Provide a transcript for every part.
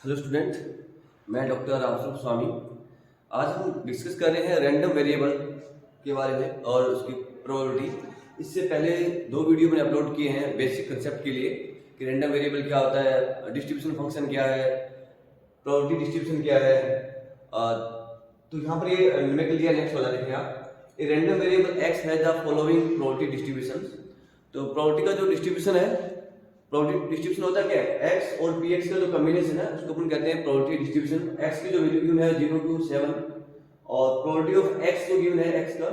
Hello student, मैं doctor Ramswaroop स्वामी। आज हम डिस्कस कर रहे हैं रैंडम वेरिएबल के बारे में और उसकी प्रोबेबिलिटी। इससे पहले दो वीडियो मैंने अपलोड किए हैं बेसिक कंसेप्ट के लिए कि रैंडम वेरिएबल क्या होता है, डिस्ट्रीब्यूशन फंक्शन क्या है, प्रोबेबिलिटी डिस्ट्रीब्यूशन क्या है। तो यहाँ पर ये मैं लिया नेक्स्ट वाला देखें आप। A random variable x has the following probability distribution. तो प्रोबेबिलिटी का जो डिस्ट्रीब्यूशन है, प्रोबेबिलिटी डिस्ट्रीब्यूशन होता है क्या है, x और px का जो कॉम्बिनेशन है उसको अपन कहते हैं प्रोबेबिलिटी डिस्ट्रीब्यूशन। x की जो वैल्यू गिवन है 0 to 7 और प्रोबेबिलिटी ऑफ x जो गिवन है x का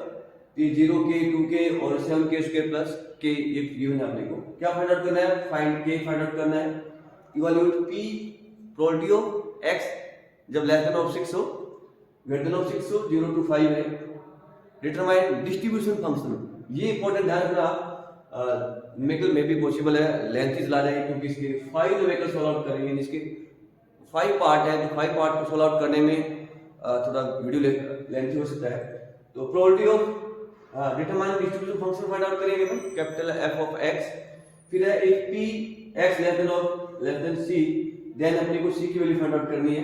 0k 2k और 7k स्क्वायर प्लस k ये गिवन है। अपने को क्या फाइंड आउट करना है, फाइंड k फाइंड आउट करना है। Evaluate p probability of x जब लेस देन ऑफ 6 हो, ग्रेटर देन ऑफ 6 हो, 0 to 5 है। डिटरमाइन डिस्ट्रीब्यूशन फंक्शन, ये इंपॉर्टेंट ध्यान रखना आप। न्यूमेरिकल में भी पॉसिबल है, लेंथ ला रहे हैं क्योंकि इसके 5 न्यूमेरिकल सॉल्व आउट करेंगे, जिसके 5 पार्ट है। तो 5 पार्ट को सॉल्व आउट करने में थोड़ा वीडियो लेंथी हो सकता है। तो probability of determine distribution function find out करेंगे हम, कैपिटल एफ ऑफ एक्स। फिर है if P x less then C, then अपने को सी की वैल्यू फाइंड आउट करनी है।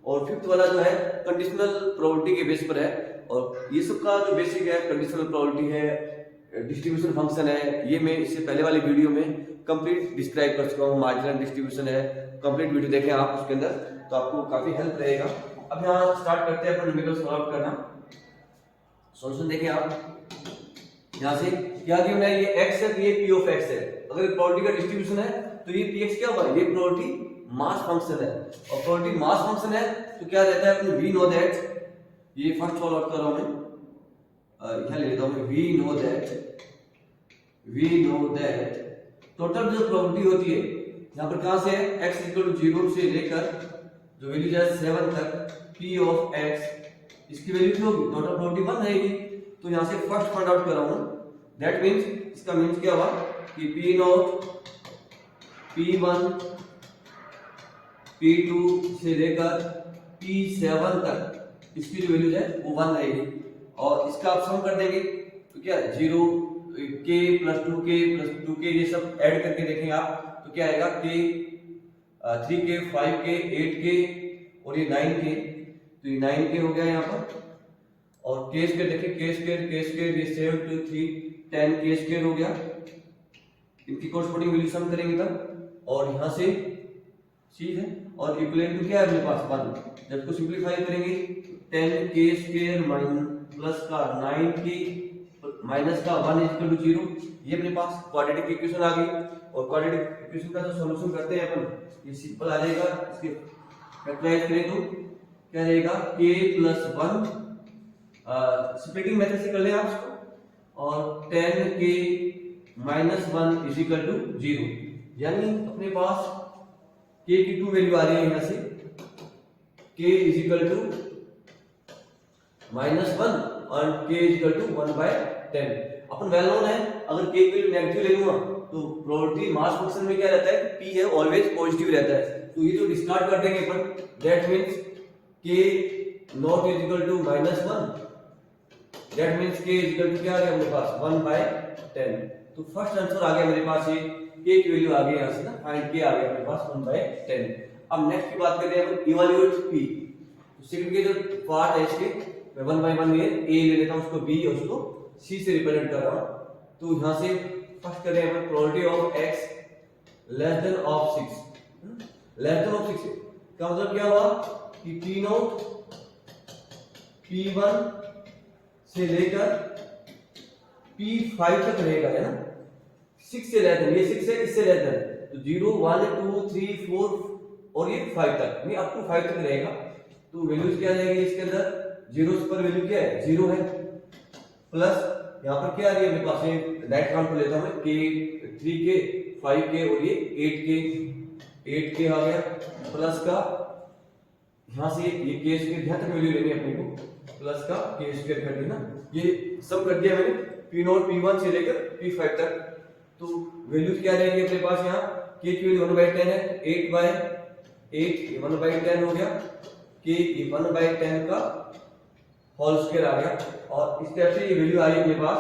और फिफ्थ वाला जो है कंडीशनल प्रोबेबिलिटी के बेस पर है, और ये सबका जो बेसिक है कंडीशनल प्रोबेबिलिटी है, डिस्ट्रीब्यूशन फंक्शन है। ये मैं इससे पहले वाली वीडियो में कंप्लीट डिस्क्राइब कर चुका हूँ। मार्जिनल डिस्ट्रीब्यूशन है, कंप्लीट वीडियो देखें आप उसके अंदर, तो आपको काफी हेल्प रहेगा। अब यहाँ स्टार्ट करते हैं अपन न्यूमेरिकल सॉल्व आउट करना। सॉल्यूशन देखें आप, यहाँ से क्या गिवन है, ये x है, ये p ऑफ x है। अगर प्रोबेबिलिटी का डिस्ट्रीब्यूशन है तो ये px क्या होगा, ये प्रोबेबिलिटी मास फंक्शन है। और प्रोबेबिलिटी मास फंक्शन है तो क्या रहता है अपने, वी नो दैट, ये फर्स्ट सॉल्व आउट कर रहा हूं मैं, क्या ले लेता हूं, वी नो दैट टोटल जो प्रोबेबिलिटी होती है यहाँ पर कहां से है, x इक्वल टू 0 से लेकर जो वैल्यू जाए 7 तक, p ऑफ x इसकी वैल्यू क्या होगी, टोटल प्रोबेबिलिटी 1 रहेगी। तो यहाँ से फर्स्ट फाइंड आउट कर रहा हूं, दैट मींस इसका मींस क्या हुआ कि p नॉट p1 p2 से लेकर p7 तक इसकी जो वैल्यू है वो 1 रहेगी। और इसका आप सम कर देंगे तो क्या 0 k plus 2k plus 2k ये सब ऐड करके देखेंगे आप, तो क्या आएगा k 3k 5k 8k और ये 9k, तो ये 9k हो गया यहाँ पर। और k स्क्वायर देखिए, k स्क्वायर ये 7 to 3 10k स्क्वायर हो गया। इनकी कोरस्पोंडिंग वैल्यू सम करेंगे तब, और यहाँ से ठीक है, और इक्विवेलेंट टू क्या है अपने पास 1। जब इसको सिंपलीफाई करेंगे 10k स्क्वायर माइनस प्लस का 9k माइनस का 1 इक्वल टू 0, ये अपने पास क्वाड्रेटिक इक्वेशन आ गई। और क्वाड्रेटिक इक्वेशन का जो सॉल्यूशन करते हैं अपन, ये सिंपल आ जाएगा। इसके फैक्टराइज करें तो क्या रहेगा, k प्लस 1, स्प्लिटिंग मेथड से कर लें आप इसको, और 10k minus 1 is equal to 0। यानी अपने पास k की 2 वैल्यू आ रही है यहाँ से, k इज इक्वल टू -1 और k इज इक्वल टू 1/10। अपन वेल नोन है, अगर k की वैल्यू नेगेटिव ले लूंगा तो प्रोबेबिलिटी मास फंक्शन में क्या रहता है कि p है ऑलवेज पॉजिटिव रहता है। तो ये जो डिस्कार्ड कर देंगे अपन, that means k not is equal to -1, that means k is equal to क्या आ गया मेरे पास 1/10। तो फर्स्ट आंसर आ गया मेरे पास, ये k की वैल्यू आ गई यहाँ से ना, फाइंड k आ गया मेरे पास 1/10। अब नेक्स्ट की बात करते हैं अपन, इवैल्यूएट p। तो सेकंड के जो पार्ट है इसके, मैं 1 by 1 में a ले लेता हूं, उसको b और उसको c से रिप्रेजेंट कर रहा हूं। तो यहां से फर्स्ट करें अपन probability of x less than of 6। Less than of 6 का मतलब क्या हुआ कि p नॉट p1 से लेकर p5 तक रहेगा, है ना। 6 से लेस देन, ये 6 है, इससे लेस देन, तो 0 1 2 3 4 और ये 5 तक, नहीं अप टू 5 तक रहेगा। तो वैल्यूज क्या रहेगी इसके अंदर, 0 पर वैल्यू क्या है 0 है, प्लस यहाँ पर क्या आ रही है मेरे पास, ये राइट काउंट को लेता हूं मैं, k 3k 5k और ये 8k आ गया, प्लस का यहाँ से ये k स्क्वायर ध्यान तक वैल्यू लेनी है अपने को, प्लस का k स्क्वायर कर देना। ये सब कर दिया मैंने, p नॉट p1 से लेकर p5 तक। तो वैल्यूज क्या रहेगी अपने पास, यहाँ k की वैल्यू 1/10 है, 8/8 1/10 हो गया, k 1/10 का होल स्क्वायर आ गया। और इस टाइप से ये वैल्यू आ रही है अपने पास,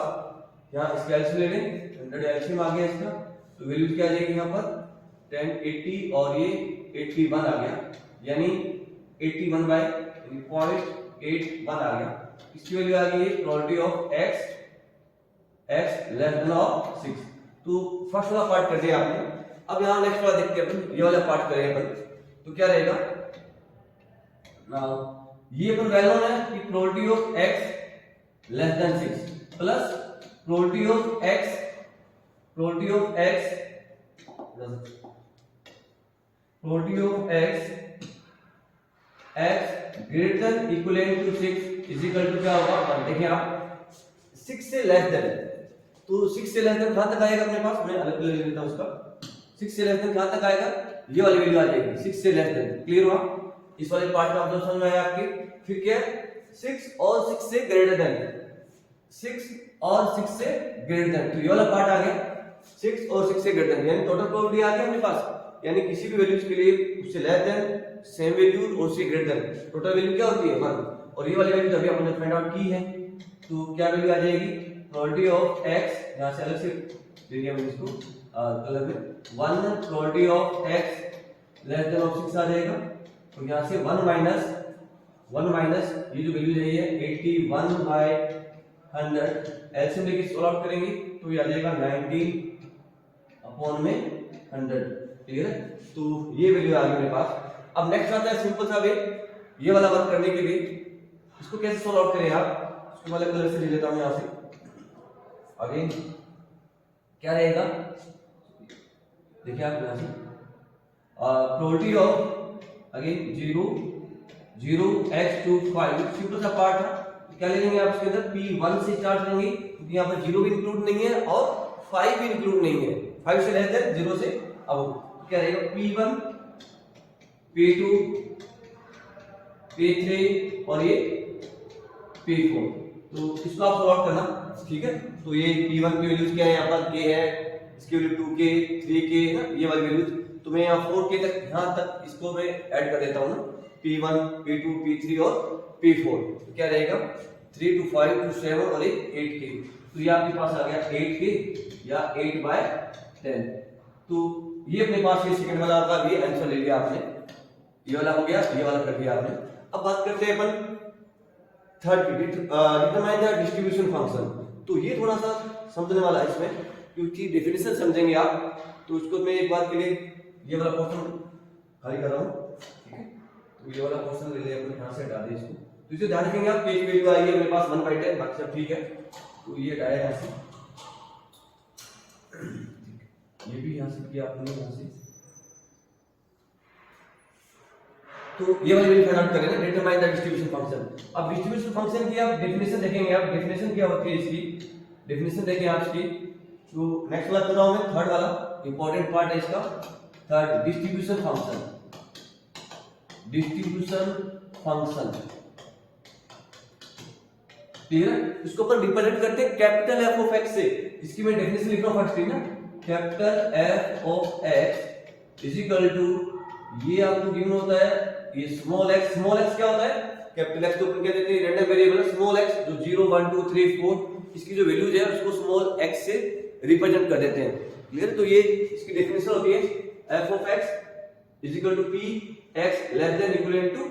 यहाँ इसका एलसीएम ले लें, 100 एलसीएम आ गया इसका। तो वैल्यू क्या आ जाएगी यहाँ पर 1080 और ये 81 आ गया। यानी 81 बाय 0.81 आ गया। इसकी वैल्यू आ गई probability of x less than of 6। तो फर्स्ट वाला पार्ट कर दिया आपने। अब यहाँ नेक्स्ट वाला देखते हैं अपन, ये वाला पार्ट करेंगे अपन। तो क्या रहेगा नाउ, ये अपन वैल्यू है कि probability of x less than 6 plus probability of x greater than equivalent to 6 is equal to क्या होगा, देखिए आप 6 से लेस देन, तो 6 से लेस देन कहां तक आएगा अपने पास, मैं अलग ले लेता हूं उसका। 6 से लेस देन कहां तक आएगा, ये वाली वैल्यू आ जाएगी 6 से लेस देन। क्लियर हुआ, इस वाले पार्ट में आप समझ में आया आपके। फिर क्या 6 और 6 से ग्रेटर देन, 6 और 6 से ग्रेटर देन, तो ये वाला पार्ट आ गया 6 और 6 से ग्रेटर देन, यानी टोटल प्रोबेबिलिटी आ गया अपने पास। यानी किसी भी वैल्यूज के लिए उससे लेस देन, सेम वैल्यू और उससे ग्रेटर देन, टोटल वैल्यू क्या होती है 1। और ये वाली वैल्यू अभी हमने फाइंड आउट की है, तो क्या वैल्यू आ जाएगी प्रोबेबिलिटी ऑफ x, यहां से अलग से दे दिया मैंने इसको कलर में, 1 probability of x less than of 6 आ जाएगा। तो यहां से 1 माइनस ये जो वैल्यू है ये 81 बाय 100, एलसीएम लेके सॉल्व आउट करेंगे तो ये आ जाएगा 19 अपॉन में 100। क्लियर है, तो ये वैल्यू आ गई मेरे पास। अब नेक्स्ट आता है सिंपल सा वे, ये वाला वर्क करने के लिए इसको कैसे सॉल्व आउट करें आप, इसको वाले कलर से ले लेता हूं यहां से। अगेन क्या रहेगा, देखिए आप यहां से probability of again 0 x to 5, simple सा पार्ट है। तो क्या ले लेंगे आप इसके अंदर p1 से स्टार्ट करेंगे, क्योंकि यहाँ पर 0 भी इंक्लूड नहीं है और 5 भी इंक्लूड नहीं है, 5 से लेस देन 0 से अब क्या रहेगा p1 p2 p3 और ये p4। तो इसको आप सॉल्व आउट करना, ठीक है। तो ये p1 की वैल्यूज क्या है, यहाँ पर k है, इसकी वैल्यू 2k 3k है ना, ये वाली वैल्यूज। तो मैं यहाँ 4k तक, यहाँ तक इसको मैं ऐड कर देता हूँ ना, p1 p2 p3 और p4। तो क्या रहेगा 3 to 5 to 7 और 8k। तो ये आपके पास आ गया 8k या 8 बाय 10। तो ये अपने पास ये सेकंड वाला का भी आंसर ले लिया आपने, ये वाला हो गया, ये वाला कर दिया आपने। अब बात करते हैं अपन थर्ड की, डिटरमाइन द डिस्ट्रीब्यूशन फंक्शन। तो ये थोड़ा सा समझने वाला है इसमें, क्योंकि डेफिनेशन समझेंगे आप। तो उसको मैं एक बार के लिए ये वाला पोर्शन खाली कर रहा हूँ, ठीक है। तो ये वाला पोर्शन ले ले अपने, यहां से हटा दें इसको। तो इसे ध्यान रखेंगे आप, एक वैल्यू आई है मेरे पास 1/10, बाकी सब ठीक है। तो ये हटाया यहां से, ये भी यहां से किया आपने यहां से। तो ये वाली वैल्यू फाइंड आउट करेंगे, डिटरमाइन द डिस्ट्रीब्यूशन फंक्शन। अब डिस्ट्रीब्यूशन फंक्शन की आप डेफिनेशन देखेंगे, आप डेफिनेशन क्या होती है इसकी, डेफिनेशन देखें आप इसकी। तो नेक्स्ट वाला कर रहा हूं मैं, थर्ड वाला इंपॉर्टेंट पार्ट है इसका, थर्ड डिस्ट्रीब्यूशन फंक्शन। क्लियर है, इसको अपन रिप्रेजेंट करते हैं कैपिटल एफ ऑफ एक्स से। इसकी मैं डेफिनेशन लिख रहा हूं फर्स्ट ना, capital f of x is equal to, ये आपको गिवन होता है ये स्मॉल एक्स। स्मॉल एक्स क्या होता है, कैपिटल एक्स को अपन क्या देते हैं रैंडम वेरिएबल है, स्मॉल एक्स जो 0 1 2 3 4 इसकी जो वैल्यूज है उसको स्मॉल एक्स से रिप्रेजेंट कर देते हैं। क्लियर, तो ये इसकी डेफिनेशन होती है f of x is equal to p x less than equal to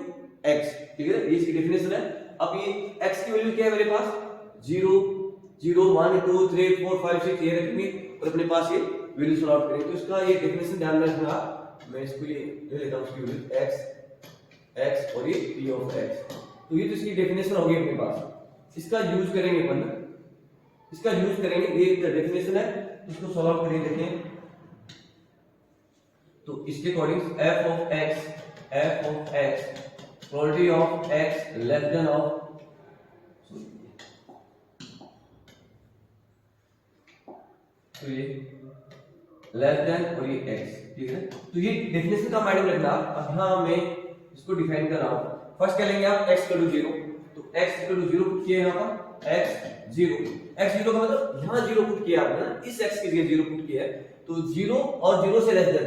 x. ठीक है, ये इसकी डेफिनेशन है। अब ये एक्स की वैल्यू क्या है मेरे पास 0 0 1 2 3 4 5 6 ये रखेंगे और अपने पास ये वैल्यू सॉल्व आउट करेंगे। तो इसका ये डेफिनेशन ध्यान में रखना, मैं इसको ये ले लेता हूं, इसकी वैल्यू एक्स और ये p ऑफ x। तो ये तो इसकी डेफिनेशन होगी अपने पास। इसका यूज करेंगे अपन, इसका यूज करेंगे, ये डेफिनेशन है, इसको सॉल्व आउट करेंगे। देखें तो इसके according f of x probability of x less than of, तो ये लेस देन और ये x। ठीक है, तो ये डेफिनेशन का माइंड रखना। अब यहां मैं इसको डिफाइन कर रहा हूं। फर्स्ट क्या लेंगे आप x इक्वल टू 0, तो x इक्वल टू 0 पुट किया यहां पर, x 0 का मतलब यहां 0 पुट किया आपने ना, इस x की जगह 0 पुट किया है। तो 0 और 0 से लेस देन,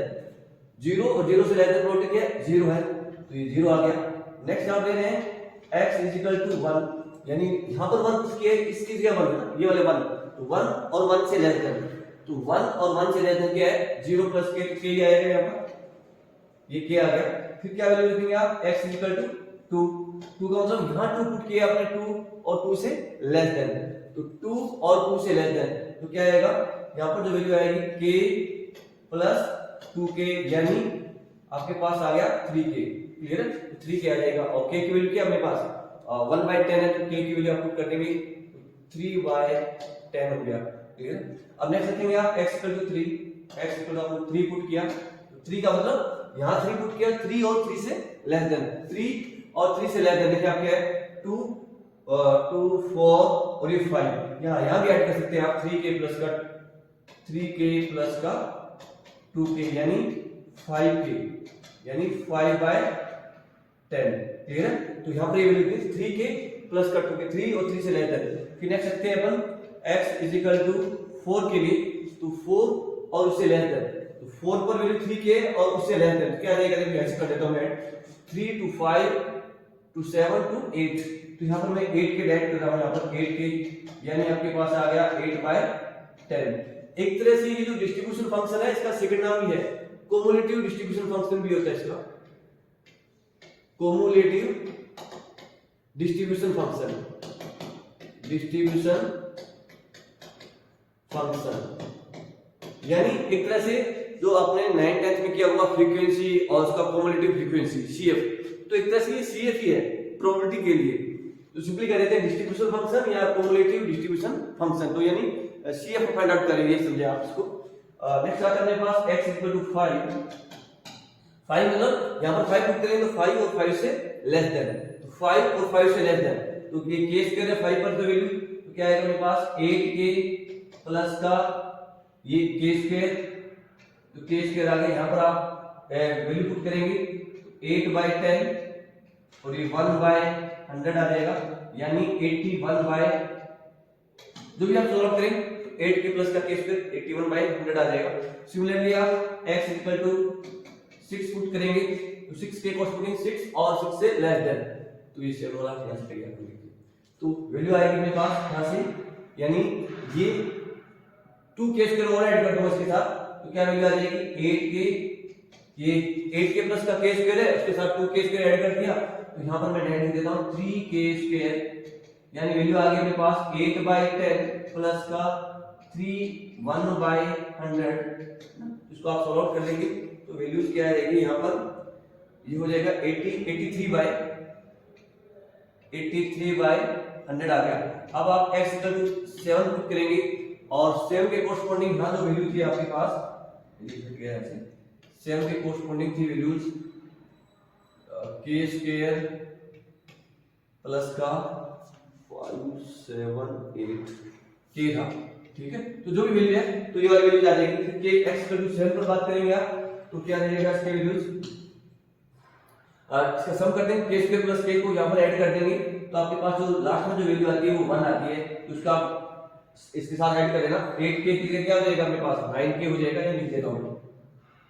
0 और 0 से लेस देन प्लॉट किया 0 है, तो ये 0 आ गया। नेक्स्ट आप ले रहे हैं x इज इक्वल टू 1, यानी यहां पर 1 पुट किया है, इसकी जगह 1 है ना, ये वाले 1, तो 1 और 1 से लेस देन, तो 1 और 1 से लेस देन क्या है 0 प्लस k, तो k आएगा यहां पर, ये k आ गया। फिर क्या वैल्यू लिखेंगे आप, x इक्वल टू 2 का मतलब यहाँ 2 पुट किया आपने, 2 और 2 से लेस देन, तो 2 और 2 से लेस देन, तो क्या आएगा यहाँ पर जो वैल्यू आएगी k प्लस 2k, यानी आपके पास आ गया 3k, क्लियर है, 3k आ जाएगा। और k की वैल्यू क्या अपने पास 1/10 है, तो k की वैल्यू आप पुट कर देंगे 3/10 हो गया, क्लियर है। अब नेक्स्ट लिखेंगे आप x equal to 3, x equal to आपने 3 पुट किया, तो 3 का मतलब यहाँ 3 पुट किया, 3 और 3 से लेस देन, 3 और 3 से लेस देन, देखिए आप क्या है 2 4 और ये 5, यहाँ भी ऐड कर सकते हैं आप 3k प्लस का 2k, यानी 5k, यानी 5/10, क्लियर है। तो यहाँ पर ये वैल्यू 3k प्लस का 2k, 3 और 3 से लेस देन। फिर नेक्स्ट रखते हैं अपन x इज इक्वल टू 4 के लिए, तो 4 और उससे लेस देन, तो 4 पर वैल्यू 3k और उससे लेस देन, क्या रहेगा, देखिए ऐसे कर देता हूं मैं 3 to 5 to 7 to 8, तो यहाँ पर मैं 8 के ऐड कर रहा हूँ, यहाँ पर 8k, यानी आपके पास आ गया 8/10। एक तरह से ये जो डिस्ट्रीब्यूशन फंक्शन है इसका सेकंड नाम भी है कोमुलेटिव डिस्ट्रीब्यूशन फंक्शन भी होता है, इसका कोमुलेटिव डिस्ट्रीब्यूशन फंक्शन, यानी एक तरह से जो आपने 9th 10th में किया हुआ फ्रीक्वेंसी और उसका कोमुलेटिव फ्रीक्वेंसी CF, तो एक तरह से ये CF ही है प्रोबेबिलिटी के लिए, तो सिंपली कह देते हैं डिस्ट्रीब्यूशन फंक्शन या कोमुलेटिव डिस्ट्रीब्यूशन फंक्शन, तो यानी CF फाइंड आउट करेंगे, समझे आप इसको। नेक्स्ट आता है अपने पास x इक्वल टू 5 मतलब यहाँ पर 5 पुट करेंगे तो 5 और 5 से लेस देन, तो 5 और 5 से लेस देन, तो ये k स्क्वायर है 5 पर, तो वैल्यू तो क्या आएगा मेरे पास 8k प्लस का ये k स्क्वायर, तो k स्क्वायर आ गया, यहाँ पर आप वैल्यू पुट करेंगे 8/10 और ये 1/100 आ जाएगा, यानी 81 जो भी आप सॉल्व करें 8k प्लस का k स्क्वायर 81/100 आ जाएगा। सिमिलरली आप x इक्वल टू 6 पुट करेंगे, तो 6k कॉरस्पॉन्डिंग 6 और 6 से लेस देन, तो ये सेम वाला यहाँ से तैयार करेंगे, तो वैल्यू आएगी मेरे पास यहाँ से, यानी ये 2k स्क्वायर और ऐड कर दूंगा इसके साथ, तो क्या वैल्यू आ जाएगी 8k, ये 8k प्लस का k स्क्वायर है, उसके साथ 2k स्क्वायर ऐड कर दिया, तो यहाँ पर मैं डायरेक्ट लिख देता हूँ 3k स्क्वायर, यानी वैल्यू आ गई मेरे पास 8/10 प्लस का 1/100, इसको आप सॉल्व कर लेंगे तो वैल्यूज क्या आएगी यहाँ पर, ये हो जाएगा 83/100 आ गया। अब आप x इक्वल टू 7 पुट करेंगे और 7 के कोरस्पॉन्डिंग यहाँ जो वैल्यू थी आपके पास, ये हट गया ऐसे, 7 के कोरस्पॉन्डिंग थी वैल्यूज k स्क्वायर प्लस का 578 k था, ठीक है। तो जो भी वैल्यू है तो ये वाली वैल्यू आ जाएगी। फिर k x इक्वल टू 7 पर बात करेंगे आप, तो क्या रहेगा इसके वैल्यूज, इसका सम करते हैं k स्क्वायर प्लस k को यहाँ पर ऐड कर देंगे, तो आपके पास जो लास्ट में जो वैल्यू आती है वो 1 आती है, तो उसका इसके साथ ऐड कर देना, 8k की जगह क्या हो जाएगा अपने पास 9k हो जाएगा, ये लिख देता हूं,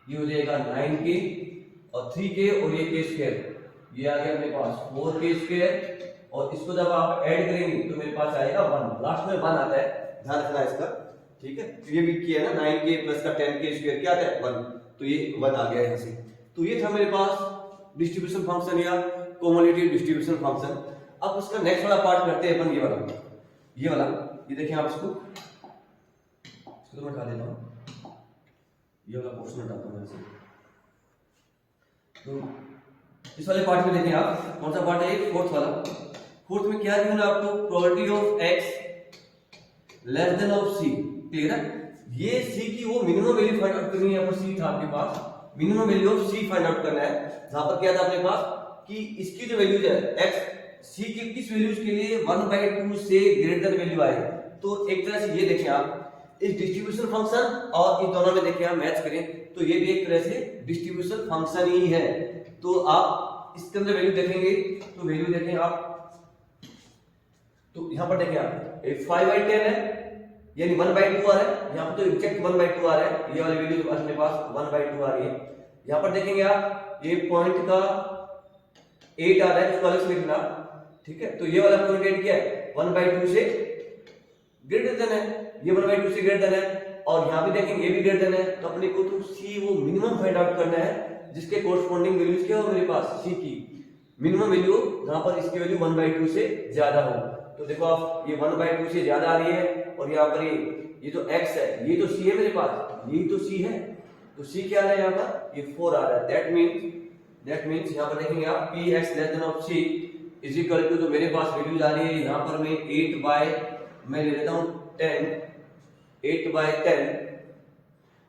ये हो जाएगा 9k और 3k और ये k स्क्वायर, ये आ गया अपने पास 4k स्क्वायर, और इसको जब आप ऐड करेंगे तो मेरे पास आएगा 1, लास्ट में 1 आता है, ध्यान रखना इसका, ठीक है। तो ये भी किया ना 9k प्लस का 10k स्क्वायर क्या आता है 1, तो ये 1 आ गया यहाँ से। तो ये था मेरे पास डिस्ट्रीब्यूशन फंक्शन या कोमुलेटिव डिस्ट्रीब्यूशन फंक्शन। अब उसका नेक्स्ट वाला पार्ट करते हैं अपन, ये वाला, ये देखिए आप इसको तो मैं हटा देता हूँ, ये वाला पोर्शन हटाता हूँ ऐसे। तो इस वाले पार्ट में देखें आप, कौन सा पार्ट है ये, फोर्थ वाला। फोर्थ में क्या है आपको, probability of x less than of c, clear है। ये c की वो मिनिमम वैल्यू फाइंड आउट करनी है, यहाँ पर c था आपके पास, minimum value of c find out करना है। जहां पर क्या था अपने पास कि इसकी जो वैल्यूज है x c की किस वैल्यूज के लिए 1/2 से ग्रेटर देन वैल्यू आए, तो एक तरह से ये देखें आप इस डिस्ट्रीब्यूशन फंक्शन और इन दोनों में देखें आप मैच करें तो ये भी एक तरह से डिस्ट्रीब्यूशन फंक्शन ही है। तो आप इसके अंदर वैल्यू देखेंगे तो वैल्यू देखें आप, तो यहां पर देखें आप 5/10 है यानी 1/2 आ रहा है, यहां पर तो एग्जैक्ट 1/2 आ रहा है, ये वाली वैल्यू अपने पास 1/2 आ रही है। यहां पर देखेंगे आप ये पॉइंट का 8 आ रहा है, इसको अलग से लिखना, ठीक है। तो ये वाला पॉइंट 8 क्या है 1/2 से ग्रेटर देन है, ये 1/2 से ग्रेटर देन है, और यहां भी देखेंगे ये भी ग्रेटर देन है, तो अपने को तो c वो मिनिमम फाइंड आउट करना है जिसके कोरस्पॉन्डिंग वैल्यूज क्या हो मेरे पास सी की मिनिमम वैल्यू जहां पर इसकी वैल्यू 1/2 से ज्यादा हो। तो देखो आप ये 1/2 से ज्यादा आ रही है और यहाँ पर ये जो x है ये तो c है मेरे पास, यही तो c है, तो c क्या आ रहा है यहाँ पर ये 4 आ रहा है। दैट मींस यहाँ पर देखेंगे आप px less than of c is equal to जो मेरे पास वैल्यूज आ रही है यहाँ पर मैं 8 मैं ले लेता हूँ 8/10,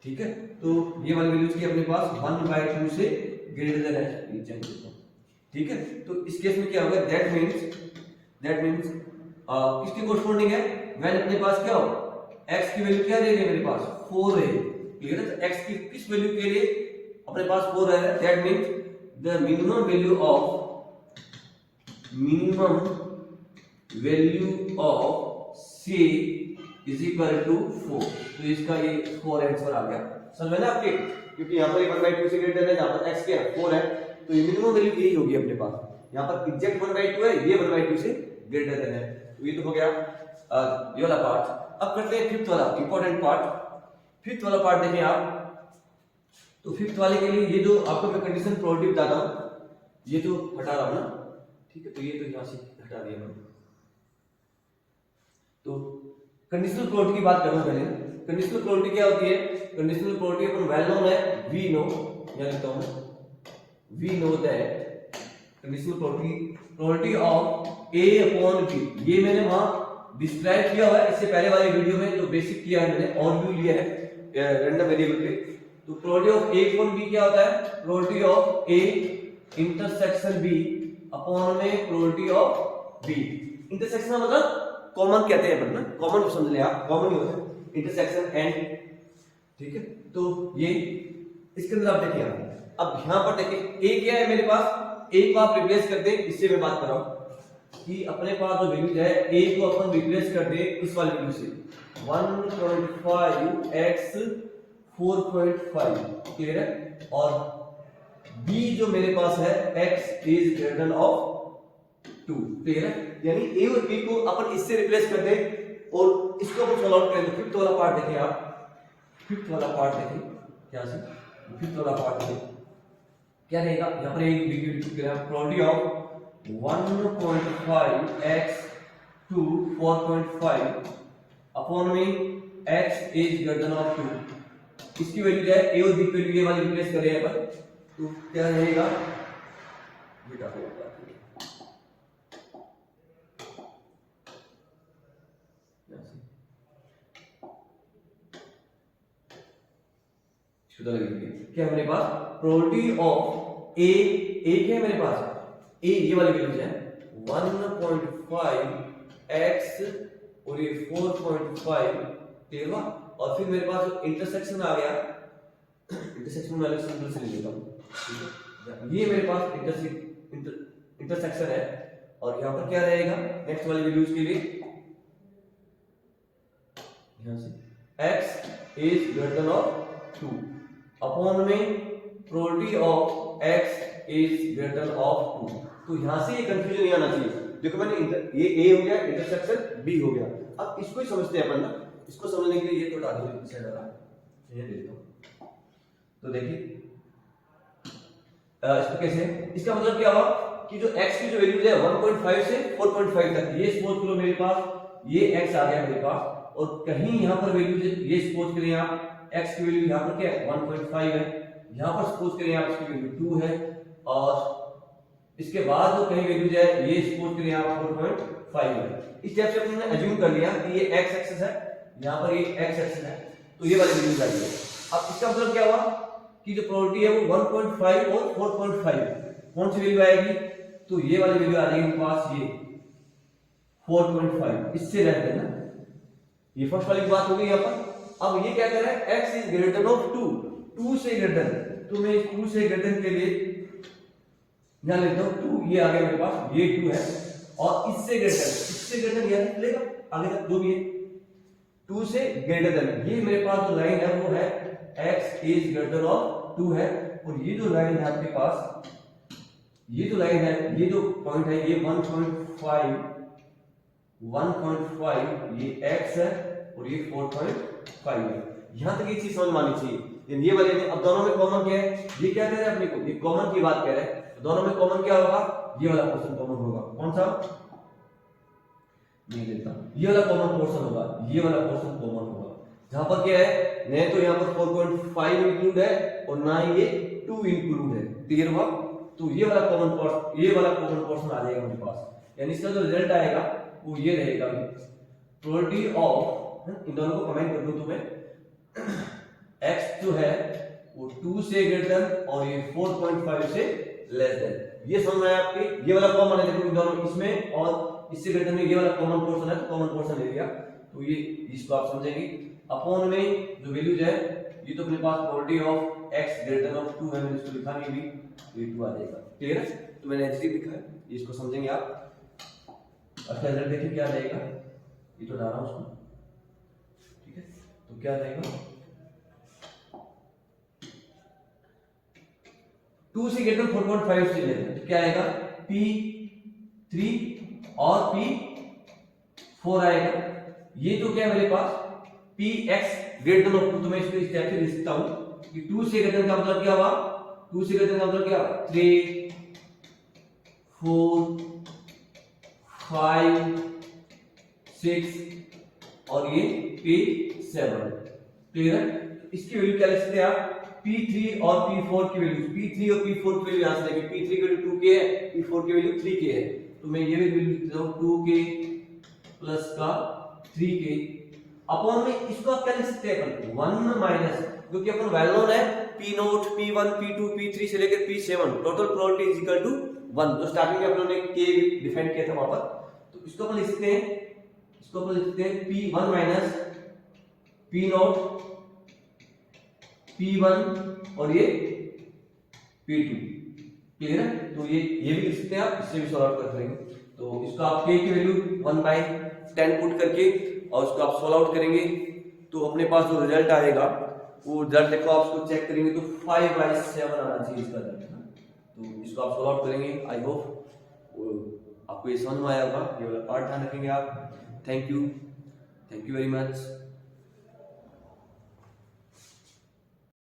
ठीक है। तो ये वाली वैल्यूज की अपने पास 1/2 से ग्रेटर देन है, ठीक है। तो इस केस में क्या होगा, दैट मींस किसकी कोरस्पॉन्डिंग है, व्हेन अपने पास क्या हो x की वैल्यू क्या दे रही है मेरे पास 4 है, क्लियर है। तो x की किस वैल्यू के लिए अपने पास 4 है, that means the minimum value of c is equal to 4। तो इसका ये 4 आंसर आ गया, समझ में ना आपके, क्योंकि यहाँ पर 1/2 से ग्रेटर है, यहाँ पर x क्या है 4 है, तो ये मिनिमम वैल्यू यही होगी अपने पास। यहाँ पर एग्जैक्ट 1/2 है, ये 1/2 से ग्रेटर देन है। तो ये तो हो गया ये वाला पार्ट। अब करते हैं फिफ्थ वाला इंपॉर्टेंट पार्ट। फिफ्थ वाला पार्ट देखें आप, तो फिफ्थ वाले के लिए ये जो आपको मैं कंडीशन प्रोबेबिलिटी बताता हूं, ये तो हटा रहा हूं ना, ठीक है। तो ये तो यहां से हटा दिया मैंने। तो कंडीशनल प्रोबेबिलिटी की बात करना पहले। कंडीशनल प्रोबेबिलिटी क्या होती है, कंडीशनल प्रोबेबिलिटी अपन वेल नोन है, वी नो, या लिखता हूं we know that conditional probability of a upon b, ये मैंने वहां डिस्क्राइब किया हुआ है इससे पहले वाले वीडियो में, जो बेसिक किया है मैंने और व्यू लिया है रैंडम वेरिएबल पे। तो probability of a upon b क्या होता है, probability of a intersection b upon में प्रोबेबिलिटी ऑफ b। इंटरसेक्शन का मतलब कॉमन कहते हैं अपन ना, कॉमन को समझ ले आप, कॉमन ही होता है इंटरसेक्शन एंड, ठीक है। तो ये इसके अंदर आप देखिए, अब यहां पर देखिए a क्या है मेरे पास, a को आप रिप्लेस कर दें, इससे मैं बात कर रहा हूं कि अपने पास जो वैल्यू है a को अपन रिप्लेस कर दे इस वाली वैल्यू से 1.5x 4.5, क्लियर है। और b जो मेरे पास है x is greater than of 2, clear है। यानी a और b को अपन इससे रिप्लेस कर दे और इसको अपन सॉल्व आउट करें। फिफ्थ वाला पार्ट देखिए आप, फिफ्थ वाला पार्ट देखिए क्या से, फिफ्थ वाला पार्ट देखिए क्या रहेगा। यहां पर एक वीडियो लिख के probability of 1.5x to 4.5 upon में x is greater than of 2। इसकी वैल्यू क्या है, a और b की वैल्यू ये वाली रिप्लेस करें यहाँ पर, तो क्या रहेगा, बेटा होगा क्या है मेरे पास, प्रोबेबिलिटी ऑफ a क्या है मेरे पास, a ये वाली वैल्यू है 1.5x और ये 4.5, ठीक है। और फिर मेरे पास जो इंटरसेक्शन आ गया, इंटरसेक्शन में अलग सिंबल से ले लेता हूं, ठीक है। ये मेरे पास इंटरसेक्शन है और यहां पर क्या रहेगा नेक्स्ट वाली वैल्यूज के लिए, यहां से x is greater than of 2 upon में probability of x is greater than of 2। तो यहां से ये कंफ्यूजन नहीं आना चाहिए। देखो मैंने ये a हो गया, इंटरसेक्शन b हो गया। अब इसको ही समझते हैं अपन ना, इसको समझने के लिए ये थोड़ा आगे साइड वाला ये देता हूं। तो देखिए इसको कैसे, इसका मतलब क्या हुआ कि जो x की जो वैल्यू है 1.5 से 4.5 तक, ये सपोज करो मेरे पास ये x आ गया मेरे पास, और कहीं यहां पर वैल्यू ये सपोज करें आप x की वैल्यू यहां पर क्या है 1.5 है, यहां पर सपोज करें आप इसकी वैल्यू 2 है, और इसके बाद जो कहीं वैल्यू है ये सपोज करें आप 4.5 है। इस टाइप से हमने अज्यूम कर लिया कि ये x एक्सिस है, यहां पर ये x एक्सिस है, तो ये वाली वैल्यू आ गई। अब इसका मतलब क्या हुआ कि जो प्रोबेबिलिटी है वो 1.5 और 4.5 कौन सी वैल्यू आएगी, तो ये वाली वैल्यू आ रही है पास ये 4.5, इससे लेस देन ना, ये फर्स्ट वाली बात हो गई यहां पर। अब ये क्या कर रहा है, x इज ग्रेटर ऑफ 2 से ग्रेटर, तो मैं 2 से ग्रेटर के लिए यहां लेता हूं 2, ये आ गया मेरे पास, ये 2 है, और इससे ग्रेटर यहां चलेगा आगे तक जो भी है 2 से ग्रेटर देन, ये मेरे पास जो लाइन है वो है x इज ग्रेटर ऑफ 2 है, और ये जो लाइन है आपके पास, ये जो लाइन है, ये जो पॉइंट है ये 1.5 ये x है और ये 4.5 है। यहां तक ये चीज समझ में आनी चाहिए ये वाले में अब दोनों में कॉमन क्या है, ये क्या कह रहे हैं अपने को, ये कॉमन की बात कह रहे हैं, दोनों में कॉमन क्या होगा, ये वाला पोर्शन कॉमन होगा, कौन सा, नहीं लेता, ये वाला कॉमन पोर्शन होगा, ये वाला पोर्शन कॉमन होगा, जहां पर क्या है, नहीं तो यहाँ पर 4.5 इंक्लूड है और ना ये 2 इंक्लूड है, क्लियर हुआ। तो ये वाला कॉमन पोर्शन, ये वाला कॉमन पोर्शन आ जाएगा मेरे पास, यानी इसका जो रिजल्ट आएगा वो ये रहेगा, प्रोबेबिलिटी ऑफ, इन दोनों को कमेंट कर दूं तो मैं, x जो है वो 2 से ग्रेटर और ये 4.5 से लेस देन, ये समझ में आया आपके, ये वाला कॉमन है, देखो इन दोनों इसमें और इससे ग्रेटर में ये वाला कॉमन पोर्शन है, तो कॉमन पोर्शन ले लिया, तो ये इसको आप समझेंगे, अपॉन में जो वैल्यूज है, ये तो अपने पास probability of x greater of 2 है, मैंने इसको लिखा नहीं अभी, ये 2 आ जाएगा, क्लियर है, तो मैंने ऐसे ही लिखा है, इसको समझेंगे आप। अच्छा रिजल्ट देखिए क्या रहेगा, ये तो डाला उसको, ठीक है, तो क्या रहेगा, 2 से ग्रेटर 4.5 से लेते तो क्या आएगा, P3 और P4 आएगा, ये तो क्या है मेरे पास Px ग्रेटर ऑफ 2, तो मैं इसको इस टाइप से लिख सकता हूं कि 2 से ग्रेटर का मतलब क्या हुआ, 2 से ग्रेटर का मतलब क्या, 3 4 5 6 और ये P7, क्लियर है। इसकी वैल्यू क्या लिख सकते हैं आप, P3 और P4 की वैल्यू, P3 और P4 की वैल्यू यहां से लेंगे, P3 की वैल्यू 2k है, P4 की वैल्यू 3k है, तो मैं ये भी वैल्यू लिख देता हूं 2k प्लस का 3k, अपॉन में इसको आप क्या लिख सकते हैं, 1 माइनस, क्योंकि अपन वेल नोन है P0 P1 P2 P3 से लेकर P7, total probability is equal to 1, जो स्टार्टिंग में अपन ने k डिफाइन किया था वहां पर, तो इसको अपन लिख सकते हैं, इसको अपन लिख सकते हैं P1 माइनस P0 P1 और ये P2, क्लियर है, तो ये भी लिख सकते हैं आप, इससे भी सॉल्व आउट कर लेंगे, तो इसको आप k की वैल्यू 1/10 पुट करके और उसको आप सॉल्व आउट करेंगे, तो अपने पास जो रिजल्ट आएगा वो रिजल्ट देखो, आप उसको चेक करेंगे तो 5/7 आना चाहिए इसका रिजल्ट, तो इसको आप सॉल्व आउट करेंगे, आई होप आपको ये समझ में आया होगा, ये वाला पार्ट ध्यान रखेंगे आप। Thank you very much.